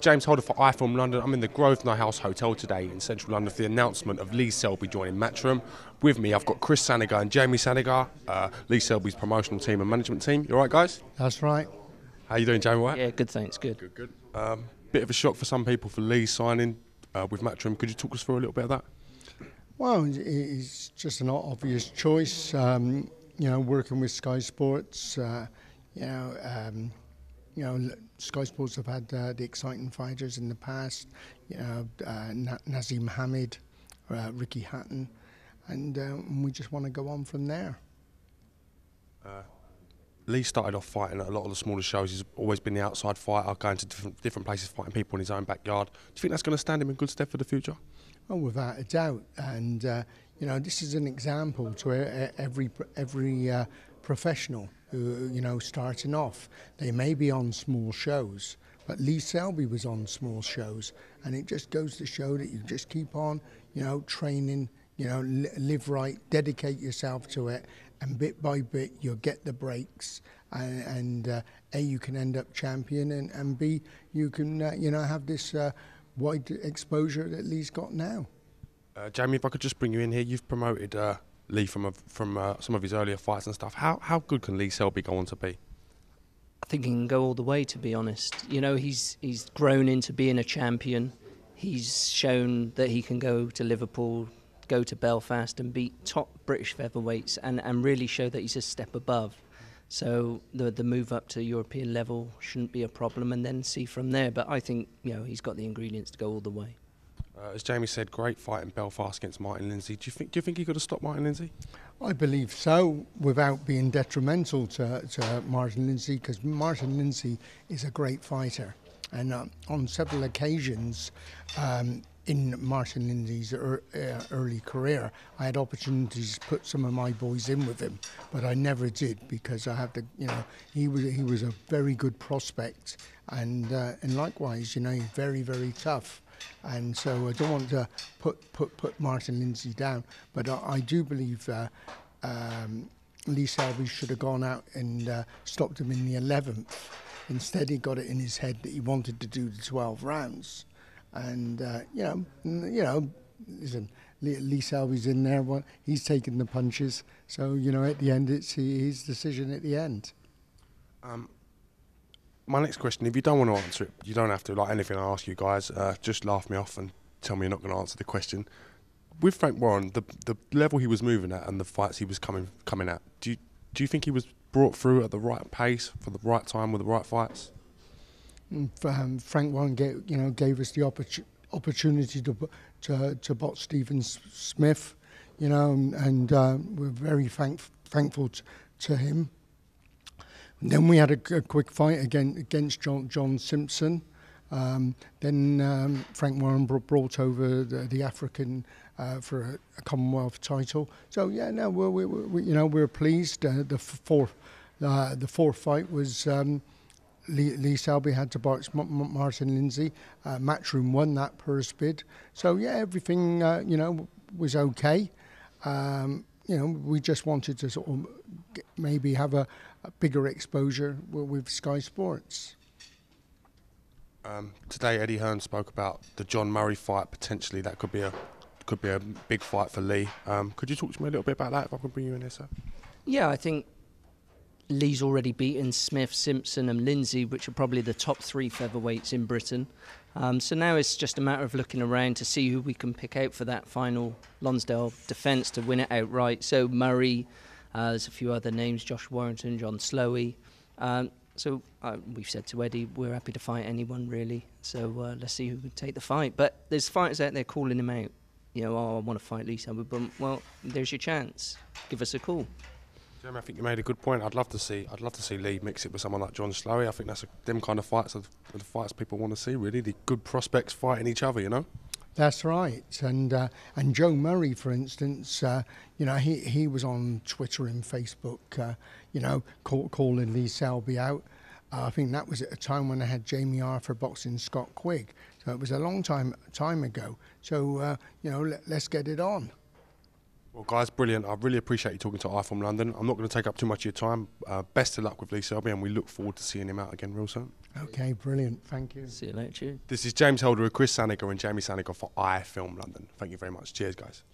James Holder for iFILM London. I'm in the Grosvenor House Hotel today in central London for the announcement of Lee Selby joining Matchroom. With me, I've got Chris Sanigar and Jamie Sanigar, Lee Selby's promotional team and management team. You all right, guys? That's right. How you doing, Jamie? Right? Yeah, good, thanks. Good. Good. Bit of a shock for some people for Lee signing with Matchroom. Could you talk us through a little bit of that? Well, it's just an obvious choice. Working with Sky Sports, Sky Sports have had the exciting fighters in the past, Nazim Hamid, Ricky Hatton, and we just want to go on from there. Lee started off fighting at a lot of the smaller shows. He's always been the outside fighter, going to different places, fighting people in his own backyard. Do you think that's going to stand him in good stead for the future? Oh, without a doubt. And this is an example to every professional who, starting off. They may be on small shows, but Lee Selby was on small shows, and it just goes to show that you just keep on, training, live right, dedicate yourself to it, and bit by bit you'll get the breaks, and A, you can end up champion, and B, you can have this wide exposure that Lee's got now. Jamie, if I could just bring you in here, you've promoted Lee from some of his earlier fights and stuff. How good can Lee Selby go on to be? I think he can go all the way, to be honest. He's grown into being a champion. He's shown that he can go to Liverpool, go to Belfast and beat top British featherweights and really show that he's a step above. So the move up to European level shouldn't be a problem, and then see from there. But I think he's got the ingredients to go all the way. As Jamie said, great fight in Belfast against Martin Lindsey. Do you think he could have stopped Martin Lindsey? I believe so, without being detrimental to Martin Lindsey, because Martin Lindsey is a great fighter. And on several occasions in Martin Lindsey's early career, I had opportunities to put some of my boys in with him, but I never did, because I have to, he was a very good prospect, and likewise, he's very, very tough. And so I don't want to put Martin Lindsey down, but I do believe Lee Selby should have gone out and stopped him in the 11th. Instead, he got it in his head that he wanted to do the 12 rounds. And, listen, Lee Selby's in there, he's taking the punches. So, at the end, it's his decision at the end. My next question, if you don't want to answer it, you don't have to. Like anything I ask you guys, just laugh me off and tell me you're not going to answer the question. With Frank Warren, the level he was moving at and the fights he was coming at, do you think he was brought through at the right pace for the right time with the right fights? Frank Warren gave us the opportunity to box Stephen Smith, and we're very thankful to him. And then we had a quick fight against John Simpson. Then Frank Warren brought over the African for a Commonwealth title. So we're pleased. The fourth fight was Lee Selby had to box Martin Lindsey. Matchroom won that purse bid. So everything was okay. We just wanted to sort of maybe have a bigger exposure with Sky Sports. Today, Eddie Hearn spoke about the John Murray fight. Potentially, that could be a big fight for Lee. Could you talk to me a little bit about that, if I could bring you in here, sir? Yeah, I think Lee's already beaten Smith, Simpson and Lindsey, which are probably the top 3 featherweights in Britain. So now it's just a matter of looking around to see who we can pick out for that final Lonsdale defence to win it outright. So Murray, there's a few other names, Josh Warrington, John Slowey. So we've said to Eddie, we're happy to fight anyone, really. So let's see who can take the fight. But there's fighters out there calling him out. I want to fight Lee Selby. Well, there's your chance. Give us a call. Jamie, I think you made a good point. I'd love to see Lee mix it with someone like John Slowey. I think that's them kind of fights are the fights people want to see, really. The good prospects fighting each other, That's right. And Joe Murray, for instance, he was on Twitter and Facebook, calling Lee Selby out. I think that was at a time when I had Jamie Arthur boxing Scott Quigg. So it was a long time ago. So, let's get it on. Well, guys, brilliant. I really appreciate you talking to iFILM London. I'm not going to take up too much of your time. Best of luck with Lee Selby, and we look forward to seeing him out again real soon. Okay, brilliant. Thank you. See you later. Cheers. This is James Helder with Chris Sanigar and Jamie Sanigar for iFILM London. Thank you very much. Cheers, guys.